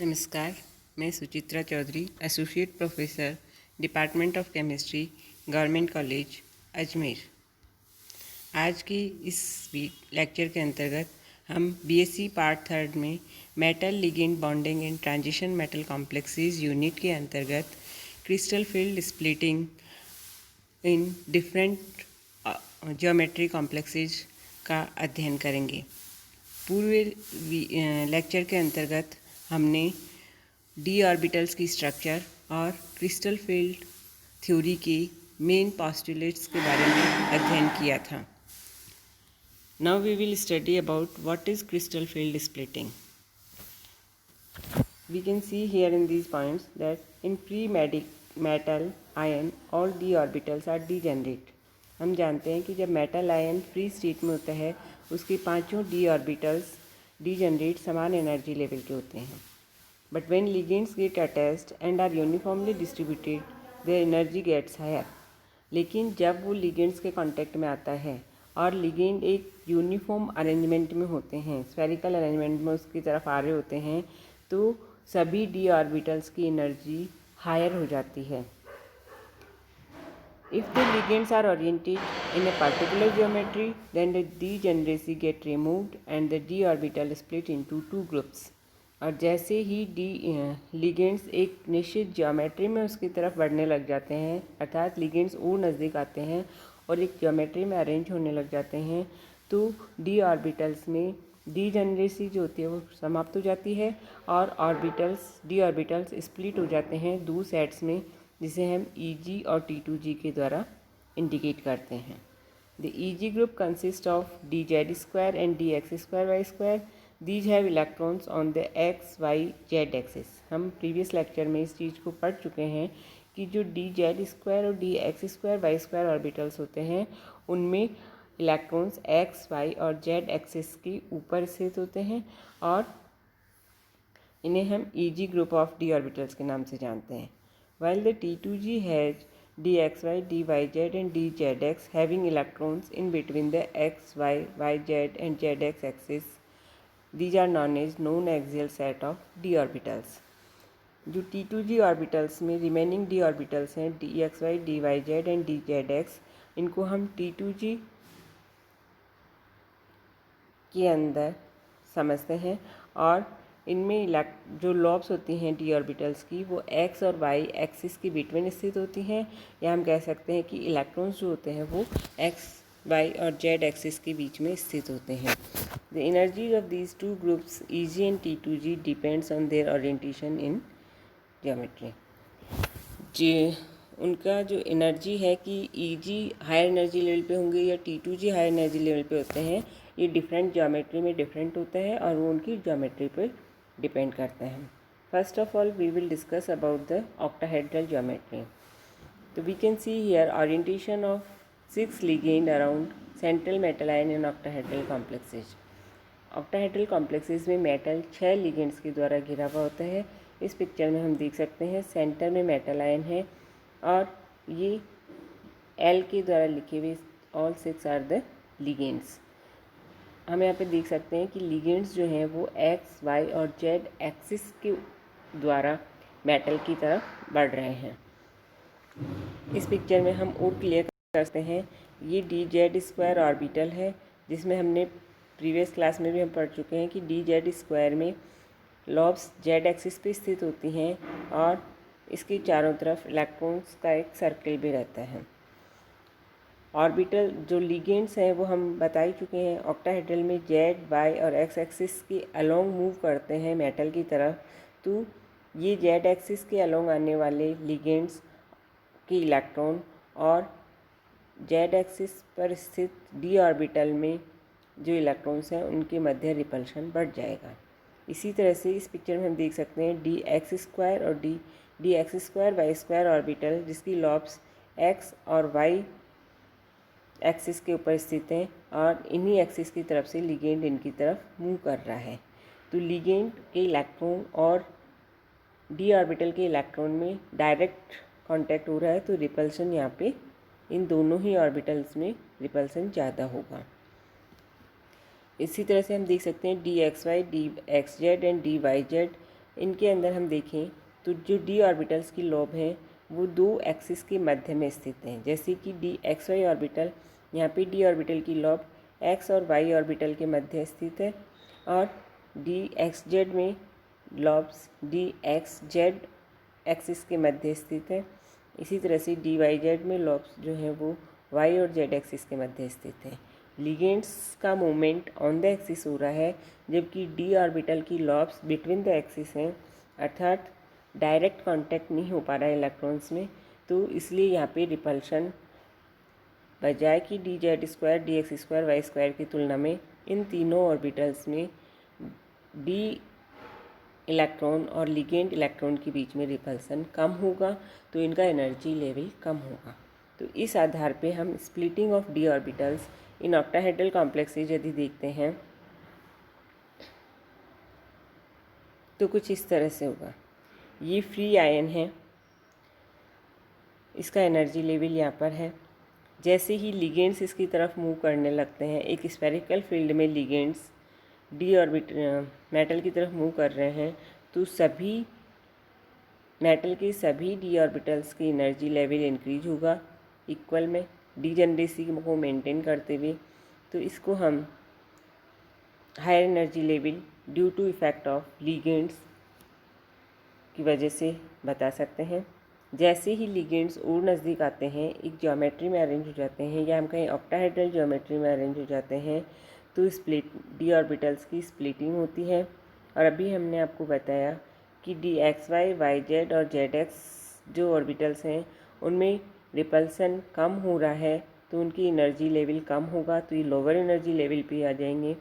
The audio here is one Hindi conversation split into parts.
नमस्कार, मैं Suchitra Chaudhary, associate professor, department of chemistry, government college Ajmer. आज की इस लेक्चर के अंतर्गत हम बीएससी पार्ट थर्ड में metal ligand bonding in transition metal complexes unit के अंतर्गत crystal field splitting in different geometry complexes का अध्ययन करेंगे। पूर्व लेक्चर के अंतर्गत हमने डी ऑर्बिटल्स की स्ट्रक्चर और क्रिस्टल फील्ड थ्योरी के मेन पोस्टुलेट्स के बारे में अध्ययन किया था। Now we will study about what is crystal field splitting. We can see here in these points that in free metal ion all d orbitals are degenerate। हम जानते हैं कि जब मेटल आयन फ्री स्टेट में होता है उसके पांचों डी ऑर्बिटल्स डीजनरेट समान एनर्जी लेवल के होते हैं। But when ligands get attached and are uniformly distributed their energy gets higher. लेकिन जब वो लिगेंड्स के कांटेक्ट में आता है और लिगेंड एक यूनिफॉर्म अरेंजमेंट में होते हैं, स्फेरिकल अरेंजमेंट में उसकी तरफ आ रहे होते हैं, तो सभी डी ऑर्बिटल्स की एनर्जी हायर हो जाती है। If the ligands are oriented in a particular geometry, then the degeneracy get removed and the d orbital split into two groups। और जैसे ही लिगेंड्स एक निश्चित ज्योमेट्री में उसकी तरफ बढ़ने लग जाते हैं, अर्थात लिगेंड्स और नज़दीक आते हैं और एक ज्योमेट्री में अरेंज होने लग जाते हैं, तो डी ऑर्बिटल्स में डीजेनरेसी जो होती है वो समाप्त हो जाती है और डी ऑर्बिटल्स स्प्लिट हो जाते हैं दो सेट्स में, जिसे हम Eg और T2G के द्वारा इंडिकेट करते हैं। The Eg group consist of dz² and dx²y²। These have electrons on the x, y, z axis. हम प्रीवियस लेक्चर में इस चीज़ को पढ़ चुके हैं कि जो dz² और dx²y² ऑर्बिटल्स होते हैं उनमें इलेक्ट्रॉन्स x, y और z एक्सिस के ऊपर स्थित होते हैं और इन्हें हम Eg group of D orbitals के नाम से जानते हैं। While the T2G has dxy, dyz and dzx having electrons in between the x, y, yz and zx axis, these are known as non-axial set of d orbitals। जो T2G ऑर्बिटल्स में रिमेनिंग डी ऑर्बिटल्स हैं dxy, dyz एंड dzx, इनको हम T2G के अंदर समझते हैं और इनमें जो लॉब्स होती हैं डी ऑर्बिटल्स की वो एक्स और वाई एक्सिस के बीच में स्थित होती हैं, या हम कह सकते हैं कि इलेक्ट्रॉन्स जो होते हैं वो एक्स, वाई और जेड एक्सिस के बीच में स्थित होते हैं। The energy of these two groups Eg and T2G depends on their orientation in geometry. जी, उनका जो एनर्जी है कि Eg हायर एनर्जी लेवल पे होंगे या T2G हायर एनर्जी लेवल पे होते हैं, ये डिफरेंट ज्योमेट्री में डिफरेंट होता है और वो उनकी ज्योमेट्री पर डिपेंड करते हैं। First of all we will discuss about the octahedral geometry. तो we can see here orientation of 6 ligand around central metal ion in octahedral complexes. Octahedral complexes में मेटल 6 लिगेंड्स के द्वारा घिरा हुआ होता है। इस पिक्चर में हम देख सकते हैं सेंटर में मेटल आयन है और ये एल के द्वारा लिखे हुए ऑल 6 आर द लिगेंड्स। हम यहाँ पे देख सकते हैं कि लिगेंड्स जो हैं वो एक्स, वाई और जेड एक्सिस के द्वारा मेटल की तरफ बढ़ रहे हैं। इस पिक्चर में हम और क्लियर करते हैं, ये dz² ऑर्बिटल है जिसमें हमने प्रीवियस क्लास में भी हम पढ़ चुके हैं कि dz² में लॉब्स जेड एक्सिस पे स्थित होती हैं और इसके चारों तरफ इलेक्ट्रॉन्स का एक सर्कल भी रहता है। ऑर्बिटल जो लिगेंड्स हैं वो हम बता ही चुके हैं, ऑक्टाहेड्रल में जेड, वाई और एक्स एक्सिस के अलोंग मूव करते हैं मेटल की तरफ। तो ये जेड एक्सिस के अलोंग आने वाले लिगेंड्स के इलेक्ट्रॉन और जेड एक्सिस पर स्थित डी ऑर्बिटल में जो इलेक्ट्रॉन्स हैं उनके मध्य रिपल्शन बढ़ जाएगा। इसी तरह से इस पिक्चर में हम देख सकते हैं dx² और dx²y² ऑर्बिटल जिसकी लॉब्स एक्स और वाई एक्सिस के ऊपर स्थित हैं और इन्हीं एक्सिस की तरफ से लिगेंड इनकी तरफ मूव कर रहा है। तो लिगेंड के इलेक्ट्रॉन और डी ऑर्बिटल के इलेक्ट्रॉन में डायरेक्ट कांटेक्ट हो रहा है, तो रिपल्शन यहाँ पे इन दोनों ही ऑर्बिटल्स में रिपल्शन ज़्यादा होगा। इसी तरह से हम देख सकते हैं dxy, dxz एंड dyz इनके अंदर हम देखें तो जो डी ऑर्बिटल्स की लोब हैं वो दो एक्सिस के मध्य में स्थित हैं। जैसे कि डी एक्स वाई ऑर्बिटल, यहाँ पे डी ऑर्बिटल की लोब एक्स और वाई ऑर्बिटल के मध्य स्थित है, और डी एक्स जेड में lobes D x Z axis के मध्य स्थित है। इसी तरह से डी वाई जेड में लॉब्स जो हैं वो वाई और जेड एक्सिस के मध्य स्थित है। लिगेंड्स का मूवमेंट ऑन द एक्सिस हो रहा है, जबकि डी ऑर्बिटल की लॉब्स बिटवीन द एक्सिस हैं, अर्थात डायरेक्ट कांटेक्ट नहीं हो पा रहा है इलेक्ट्रॉन्स में, तो इसलिए यहाँ पे रिपल्शन बजाय कि d z square d x square y square की तुलना में इन तीनों ऑर्बिटल्स में डी इलेक्ट्रॉन और लिगेंड इलेक्ट्रॉन के बीच में रिपल्सन कम होगा, तो इनका एनर्जी लेवल कम होगा। तो इस आधार पे हम splitting of D orbitals in octahedral complexes यदि देखते हैं तो कुछ इस तरह से होगा। ये फ्री आयन है, इसका एनर्जी लेवल यहाँ पर है। जैसे ही लिगेंड्स इसकी तरफ मूव करने लगते हैं, एक स्फेरिकल फील्ड में लिगेंड्स डी ऑर्बिट मेटल की तरफ मूव कर रहे हैं, तो सभी मेटल के सभी डी ऑर्बिटल्स की एनर्जी लेवल इंक्रीज होगा इक्वल में, डीजेनरेसी को मेंटेन करते हुए। तो इसको हम higher energy level due to effect of ligands की वजह से बता सकते हैं। जैसे ही लिगेंड्स और नज़दीक आते हैं, एक ज्योमेट्री में अरेंज हो जाते हैं, या हम कहीं ऑक्टाहेड्रल ज्योमेट्री में अरेंज हो जाते हैं, तो स्प्लिट डी ऑर्बिटल्स की स्प्लिटिंग होती है। और अभी हमने आपको बताया कि d x y y z और जेड एक्स जो ऑर्बिटल्स हैं उनमें रिपल्सन कम हो रहा है, तो उनकी एनर्जी लेवल कम होगा, तो ये लोअर एनर्जी लेवल पे आ जाएंगे।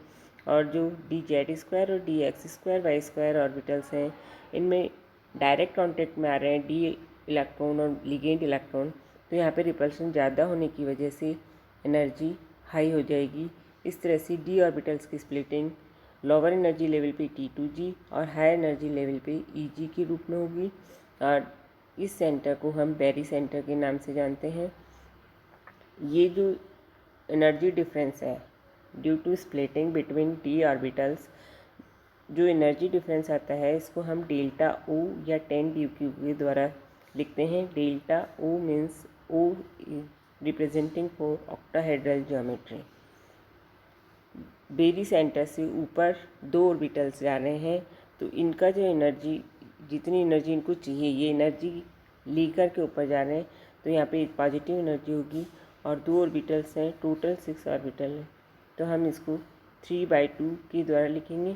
और जो डी जेड स्क्वायर और d x square y square orbitals हैं, इनमें डायरेक्ट कॉन्टेक्ट में आ रहे हैं डी इलेक्ट्रॉन और लिगेंड इलेक्ट्रॉन, तो यहाँ पे रिपल्शन ज़्यादा होने की वजह से एनर्जी हाई हो जाएगी। इस तरह से डी ऑर्बिटल्स की स्प्लिटिंग लोअर एनर्जी लेवल पे T2G और हायर एनर्जी लेवल पे EG के रूप में होगी। और इस सेंटर को हम बैरी सेंटर के नाम से जानते हैं। ये जो एनर्जी डिफरेंस है due to splitting between d orbitals, जो एनर्जी डिफरेंस आता है इसको हम डेल्टा O या 10dq के द्वारा लिखते हैं। Delta O means O representing for octahedral geometry. Barycentre से ऊपर दो ऑर्बिटल्स जा रहे हैं, तो इनका जो एनर्जी, जितनी एनर्जी इनको चाहिए, ये एनर्जी लेकर के ऊपर जा रहे हैं, तो यहाँ पे एक पॉजिटिव एनर्जी होगी। और दो ऑर्बिटल्स हैं, टोटल 6 ऑर्बिटल हैं, तो हम इसको 3/2 के द्वारा लिखेंगे।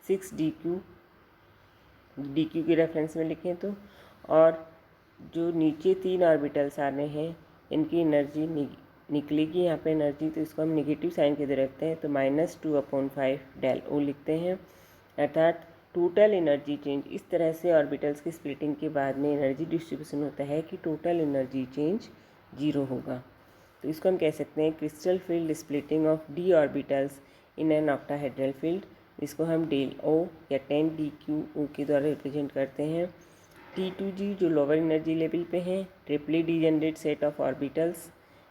6dq dq के रेफरेंस में लिखें तो। और जो नीचे 3 ऑर्बिटल्स आ रहे हैं, इनकी एनर्जी निकलेगी यहाँ पे एनर्जी, तो इसको हम नेगेटिव साइन के द्वारा रखते हैं, तो -2/5 डेल O लिखते हैं। अर्थात टोटल एनर्जी चेंज, इस तरह से ऑर्बिटल्स की स्प्लिटिंग के बाद में एनर्जी डिस्ट्रीब्यूशन होता है कि टोटल एनर्जी चेंज 0 होगा। तो इसको हम कह सकते हैं crystal field splitting of D orbitals in an octahedral field. इसको हम डेल O या 10dq के द्वारा रिप्रेजेंट करते हैं। T2G जो लोअर एनर्जी लेवल पे हैं, triply degenerate set of orbitals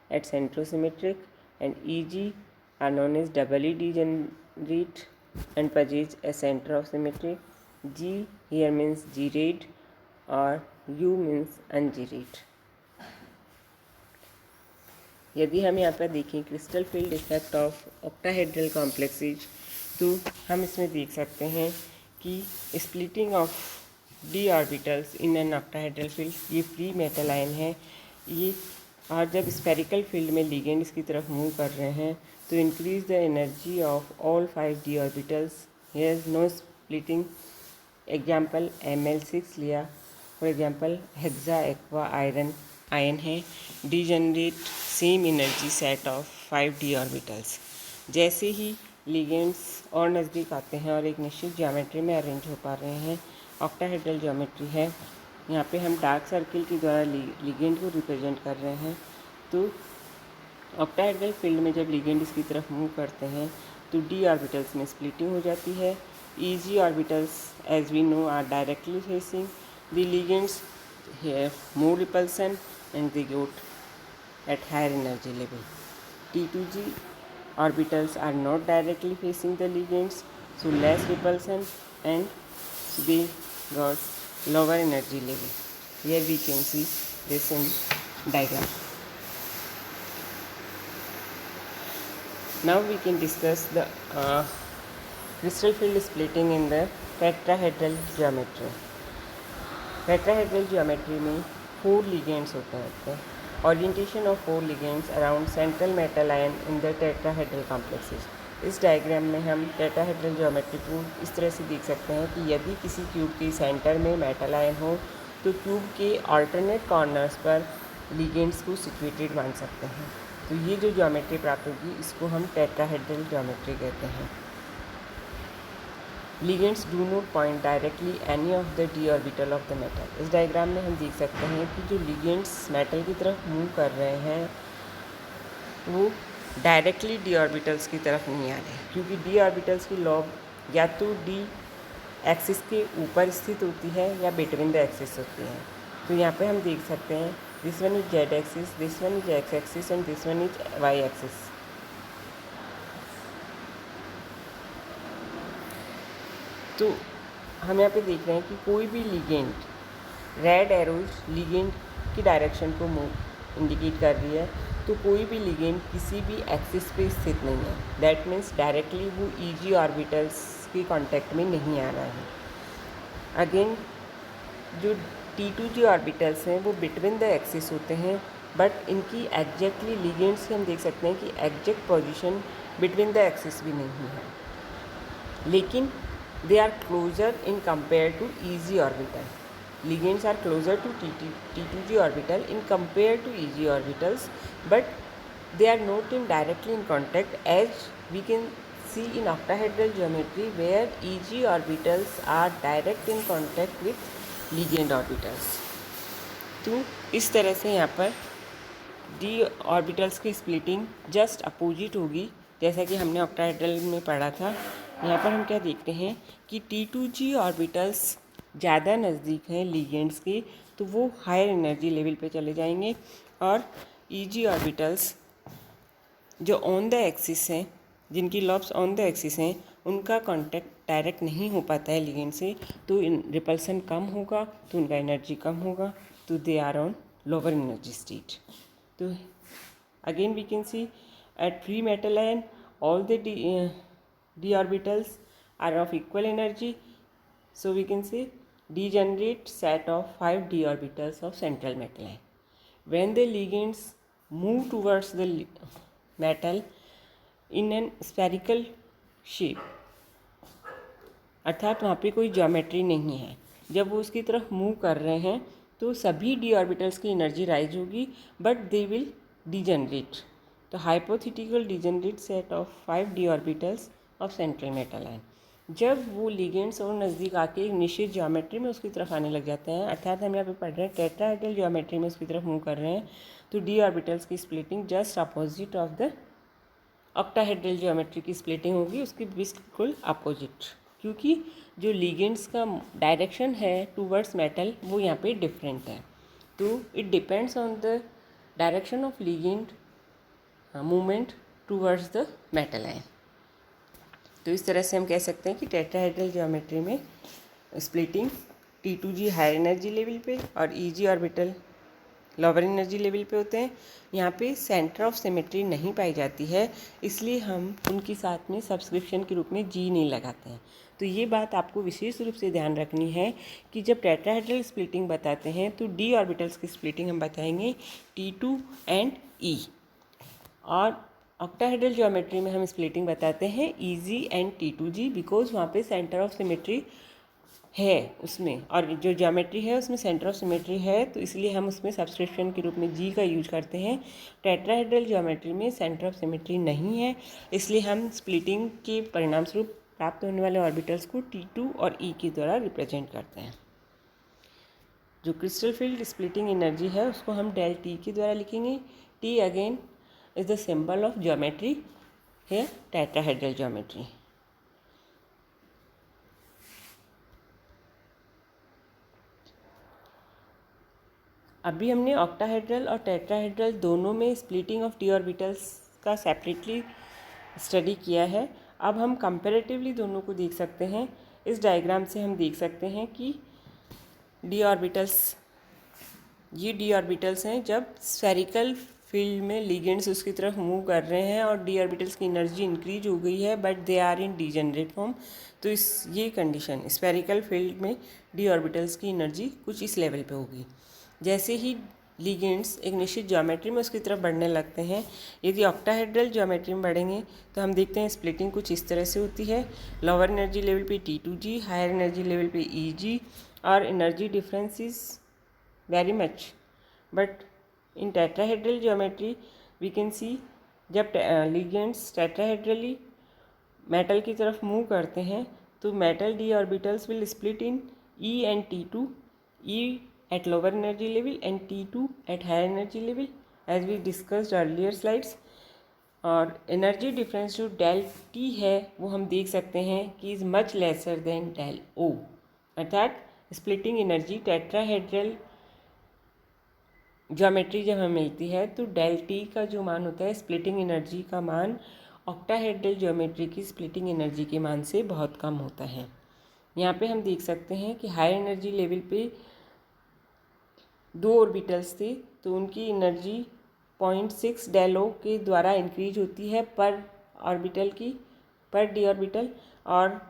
at centrosymmetric, and EG are known as doubly degenerate and possess a center of symmetry. G here means G-rayed or U means un-G-rayed. यदि हम यहाँ पर देखें crystal field effect of octahedral complexes, तो हम इसमें देख सकते हैं कि splitting of D orbitals in an octahedral field, ये फ्री मेटल आयन है ये। और जब स्फेरिकल फील्ड में लिगेंड इसकी तरफ मूव कर रहे हैं, तो increase the energy of all 5 D orbitals, here no splitting. Example Ml6 लिया, for example hexa aqua ion है, degenerate same energy set of 5 D orbitals. जैसे ही लिगेंड्स और नज़दीक आते हैं और एक निश्चित ज्योमेट्री में अरेंज हो पा रहे हैं, ऑक्टाहेड्रल ज्योमेट्री है, यहाँ पे हम डार्क सर्किल के द्वारा लिगेंड को रिप्रेजेंट कर रहे हैं। तो ऑक्टाहेड्रल फील्ड में जब लिगेंड इसकी तरफ मूव करते हैं, तो डी ऑर्बिटल्स में स्प्लिटिंग हो जाती है। EG orbitals as we know are directly facing the ligands, here more repulsion and they got at higher energy level. T2G orbitals are not directly facing the ligands, so less repulsion and they got lower energy level. Here we can see this in diagram. Now we can discuss the crystal field splitting in the tetrahedral geometry. Tetrahedral geometry में 4 ligands होते हैं. Orientation of 4 ligands around central metal ion in the tetrahedral complexes. इस डायग्राम में हम टेट्राहेड्रल ज्योमेट्री को इस तरह से देख सकते हैं कि यदि किसी क्यूब के सेंटर में मेटल आयन हो तो क्यूब के अल्टरनेट कॉर्नर्स पर लिगेंड्स को सिचुएटेड मान सकते हैं. तो ये जो ज्योमेट्री प्राप्त होगी इसको हम टेट्राहेड्रल ज्योमेट्री कहते हैं. Ligands do not point directly any of the D orbital of the metal. इस डायग्राम में हम देख सकते हैं कि जो लिगेंड्स मेटल की तरफ मूव कर रहे हैं वो डायरेक्टली डी ऑर्बिटल्स की तरफ नहीं आ रहे, क्योंकि डी ऑर्बिटल्स की लॉब या तो डी एक्सिस के ऊपर स्थित होती है या बिटवीन द एक्सिस होती है. तो यहाँ पे हम देख सकते हैं this one is z axis, this one is x axis and this one is y axis. तो हम यहाँ पे देख रहे हैं कि कोई भी लिगेंड, रेड एरोज लिगेंड की डायरेक्शन को मूव इंडिकेट कर रही है. तो कोई भी लिगेंड किसी भी एक्सिस पे स्थित नहीं है. दैट मीन्स डायरेक्टली वो ईजी ऑर्बिटल्स के कांटेक्ट में नहीं आ रहा है. अगेन जो T2G ऑर्बिटल्स हैं वो बिटवीन द एक्सिस होते हैं, बट इनकी एग्जैक्टली लिगेंड से हम देख सकते हैं कि exact position between the axis भी नहीं है, लेकिन they are closer in compared to EG orbital. Ligands are closer to T2G orbital in compared to EG orbitals, but they are not in directly in contact, as we can see in octahedral geometry where EG orbitals are direct in contact with ligand orbitals. तो इस तरह से यहाँ पर डी ऑर्बिटल्स की स्प्लिटिंग जस्ट अपोजिट होगी, जैसा कि हमने ऑक्टाहेड्रल में पढ़ा था. यहाँ पर हम क्या देखते हैं कि T2G ऑर्बिटल्स ज़्यादा नज़दीक हैं लिगेंड्स के, तो वो हायर एनर्जी लेवल पे चले जाएंगे, और EG ऑर्बिटल्स जो ऑन द एक्सिस हैं, जिनकी लॉब्स ऑन द एक्सिस हैं, उनका कांटेक्ट डायरेक्ट नहीं हो पाता है लिगेंड से, तो रिपल्सन कम होगा, तो उनका एनर्जी कम होगा, तो they are on lower energy state. तो again we can see at free metal ion all the d orbitals are of equal energy, so we can say degenerate set of 5 d orbitals of central metal ion. When the ligands move towards the metal in an spherical shape, अर्थात वहाँ पे कोई ज्योमेट्री नहीं है, जब वो उसकी तरफ मूव कर रहे हैं तो सभी डी ऑर्बिटल्स की एनर्जी राइज होगी, बट दे विल डिजनरेट. तो hypothetical degenerate set of 5 D orbitals of central metal ion, जब वो लिगेंड्स और नज़दीक आके एक निश्चित ज्योमेट्री में उसकी तरफ आने लग जाते हैं, अर्थात हम यहाँ पे पढ़ रहे हैं टेट्राहेड्रल ज्योमेट्री में उसकी तरफ मूव कर रहे हैं, तो डी ऑर्बिटल्स की splitting just opposite of the octahedral geometry की स्प्लिटिंग होगी, उसकी बिल्कुल अपोजिट, क्योंकि जो लिगेंड्स का डायरेक्शन है टूवर्ड्स मेटल वो यहाँ पे डिफरेंट है. तो it depends on the direction of ligand movement towards the metal ion. तो इस तरह से हम कह सकते हैं कि टेट्राहेड्रल ज्योमेट्री में splitting T2G higher energy level पे और EG orbital lower energy level पे होते हैं. यहाँ पे सेंटर ऑफ सिमेट्री नहीं पाई जाती है, इसलिए हम उनके साथ में सब्सक्रिप्शन के रूप में G नहीं लगाते हैं. तो ये बात आपको विशेष रूप से ध्यान रखनी है कि जब टेट्राहेड्रल स्प्लिटिंग बताते हैं तो डी ऑर्बिटल्स की स्प्लिटिंग हम बताएंगे T2 एंड E, और ऑक्टाहेड्रल ज्योमेट्री में हम स्प्लिटिंग बताते हैं EG एंड T2G, बिकॉज वहाँ पे सेंटर ऑफ सिमेट्री है उसमें, और जो ज्योमेट्री है उसमें सेंटर ऑफ सिमेट्री है, तो इसलिए हम उसमें सब्सक्रिप्शन के रूप में G का यूज करते हैं. टेट्राहेड्रल ज्योमेट्री में सेंटर ऑफ सिमेट्री नहीं है, इसलिए हम स्प्लिटिंग के परिणाम स्वरूप प्राप्त होने वाले ऑर्बिटल्स को T2 और E के द्वारा रिप्रेजेंट करते हैं. जो क्रिस्टल फील्ड स्प्लिटिंग एनर्जी है उसको हम डेल T के द्वारा लिखेंगे. T again is the symbol of geometry here, tetrahedral geometry. अभी हमने ऑक्टाहेड्रल और टेट्राहेड्रल दोनों में स्प्लिटिंग ऑफ डी ऑर्बिटल्स का सेपरेटली स्टडी किया है. अब हम कंपैरेटिवली दोनों को देख सकते हैं. इस डायग्राम से हम देख सकते हैं कि डी ऑर्बिटल्स, ये डी ऑर्बिटल्स हैं जब स्फेरिकल फील्ड में लिगेंड्स उसकी तरफ मूव कर रहे हैं और डी ऑर्बिटल्स की एनर्जी इंक्रीज हो गई है but they are in degenerate form. तो ये कंडीशन स्फेरिकल फील्ड में डी ऑर्बिटल्स की एनर्जी कुछ इस लेवल पे होगी। जैसे ही लिगेंड्स एक निश्चित ज्योमेट्री में उसकी तरफ बढ़ने लगते हैं, यदि ऑक्टाहेड्रल ज्योमेट्री में बढ़ेंगे तो हम देखते हैं स्प्लिटिंग कुछ इस तरह से होती है। लोअर एनर्जी लेवल पे T2G, हायर एनर्जी लेवल पे EG, और energy difference is very much. But in tetrahedral geometry we can see जब लिगेंड्स टेट्राहेड्रली मेटल की तरफ मूव करते हैं तो metal D orbitals will split in E and T2, E at lower energy level and T2 at higher energy level as we discussed earlier slides। और एनर्जी डिफरेंस जो डेल टी है वो हम देख सकते हैं कि is much lesser than del O, अर्थात स्प्लिटिंग एनर्जी टेट्राहेड्रल ज्योमेट्री जब हमें मिलती है तो डेल टी का जो मान होता है स्प्लिटिंग एनर्जी का मान ऑक्टाहेड्रल ज्योमेट्री की स्प्लिटिंग एनर्जी के मान से बहुत कम होता है। यहाँ पे हम देख सकते हैं कि हाई एनर्जी लेवल पे दो ऑर्बिटल्स थे तो उनकी एनर्जी 0.6 डेल ओ के द्वारा इंक्रीज होती है पर ऑर्बिटल की, पर डी ऑर्बिटल, और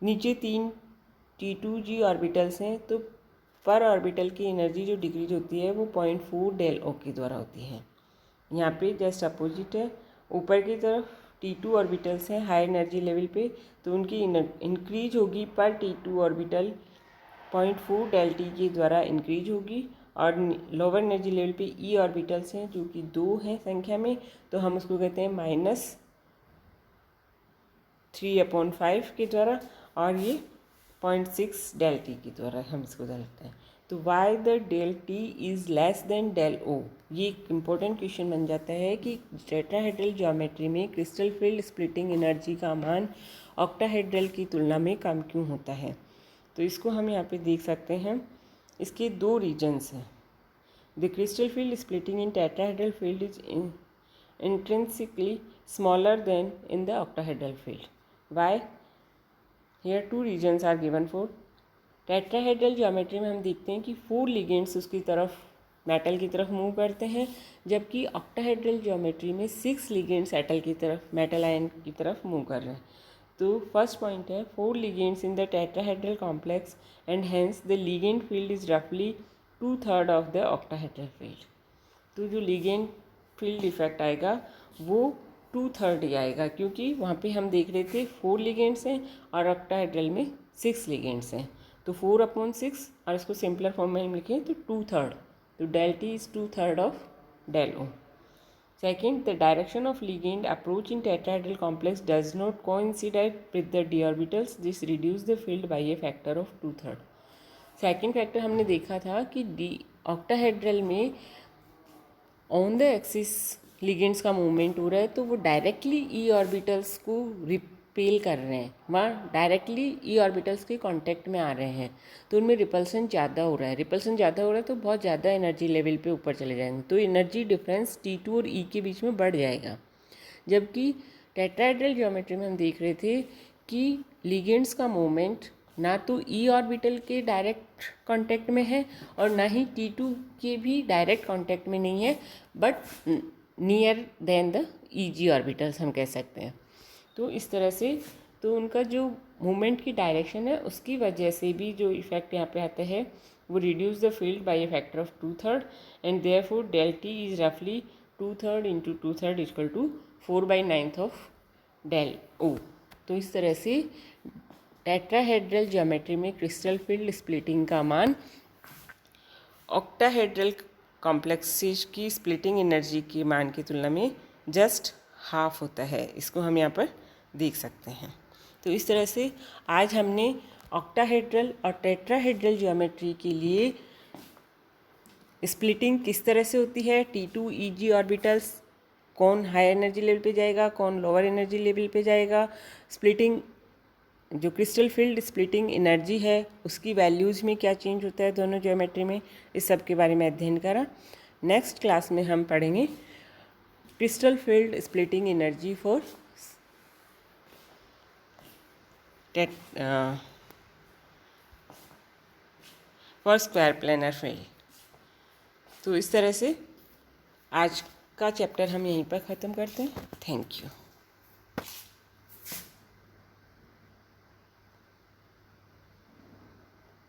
नीचे 3 T2G ऑर्बिटल्स हैं तो पर ऑर्बिटल की एनर्जी जो डिक्रीज होती है वो 0.4 डेल ओ के द्वारा होती है। यहाँ पे जस्ट अपोजिट है, ऊपर की तरफ T2 ऑर्बिटल्स हैं हाई एनर्जी लेवल पे तो उनकी इंक्रीज होगी पर T2 ऑर्बिटल 0.4 डेल टी के द्वारा इंक्रीज होगी, और लोअर एनर्जी लेवल पे ई ऑर्बिटल्स हैं जो कि 2 हैं संख्या में तो हम उसको कहते हैं -3/5 के द्वारा, और ये 0.6 डेल टी के द्वारा हम इसको जानते हैं। तो why the del T is less than del O, ये एक इम्पोर्टेंट क्वेश्चन बन जाता है कि टेट्राहेड्रल ज्योमेट्री में क्रिस्टल फील्ड स्प्लिटिंग एनर्जी का मान ऑक्टाहेड्रल की तुलना में कम क्यों होता है। तो इसको हम यहाँ पे देख सकते हैं, इसके दो रीजन्स हैं। The crystal field splitting in tetrahedral field is intrinsically smaller than in the octahedral field. Why? Here two reasons are given for। Tetrahedral geometry में हम देखते हैं कि 4 लिगेंड्स उसकी तरफ मेटल की तरफ मूव करते हैं, जबकि ऑक्टाहेड्रल ज्योमेट्री में 6 लिगेंड्स मेटल आयन की तरफ मूव कर रहे हैं। तो फर्स्ट पॉइंट है 4 ligands in the tetrahedral complex and hence the ligand field is रफली 2/3 ऑफ द ऑक्टाहेड्रल फील्ड। तो जो लिगेंड फील्ड इफेक्ट आएगा वो 2/3 ही आएगा, क्योंकि वहाँ पे हम देख रहे थे 4 लिगेंड्स हैं और ऑक्टाहेड्रल में 6 लिगेंड्स हैं। तो 4/6 और इसको सिंपलर फॉर्म में हम लिखें तो 2/3, तो del T is 2/3 of del O. Second, the direction of ligand approach in tetrahedral complex does not coincide with the d orbitals. This reduces the field by a factor of 2/3. Second factor हमने देखा था कि डी ऑक्टाहेड्रल में ऑन द एक्सिस लिगेंड्स का मूवमेंट हो रहा है तो वो डायरेक्टली ई ऑर्बिटल्स को रिपेल कर रहे हैं, वहाँ डायरेक्टली ई ऑर्बिटल्स के कांटेक्ट में आ रहे हैं तो उनमें रिपल्सन ज़्यादा हो रहा है। रिपल्सन ज़्यादा हो रहा है तो बहुत ज़्यादा एनर्जी लेवल पे ऊपर चले जाएंगे, तो एनर्जी डिफरेंस T2 और E के बीच में बढ़ जाएगा। जबकि टेट्राहेड्रल ज्योमेट्री में हम देख रहे थे कि लिगेंड्स का मूवमेंट ना तो ई ऑर्बिटल के डायरेक्ट कांटेक्ट में है और ना ही T2 के भी डायरेक्ट कांटेक्ट में नहीं है, but near than the EG orbitals हम कह सकते हैं। तो इस तरह से तो उनका जो मूवमेंट की डायरेक्शन है उसकी वजह से भी जो इफेक्ट यहाँ पे आता है वो reduce the field by a factor of 2/3 and therefore del T is रफली 2/3 into 2/3 equal to 4/9 of del O. तो इस तरह से टेट्राहेड्रल ज्योमेट्री में क्रिस्टल फील्ड स्प्लिटिंग का मान ऑक्टाहेड्रल कॉम्प्लेक्सेस की स्प्लिटिंग एनर्जी के मान की तुलना में जस्ट हाफ होता है। इसको हम यहाँ पर देख सकते हैं। तो इस तरह से आज हमने ऑक्टाहेड्रल और टेट्राहेड्रल ज्योमेट्री के लिए स्प्लिटिंग किस तरह से होती है, T2 EG ऑर्बिटल्स कौन हाई एनर्जी लेवल पे जाएगा, कौन लोअर एनर्जी लेवल पे जाएगा, स्प्लिटिंग जो क्रिस्टल फील्ड स्प्लिटिंग एनर्जी है उसकी वैल्यूज़ में क्या चेंज होता है दोनों ज्योमेट्री में, इस सब के बारे में अध्ययन करा। नेक्स्ट क्लास में हम पढ़ेंगे crystal field splitting energy for for square planar field. तो इस तरह से आज का चैप्टर हम यहीं पर ख़त्म करते हैं। Thank you.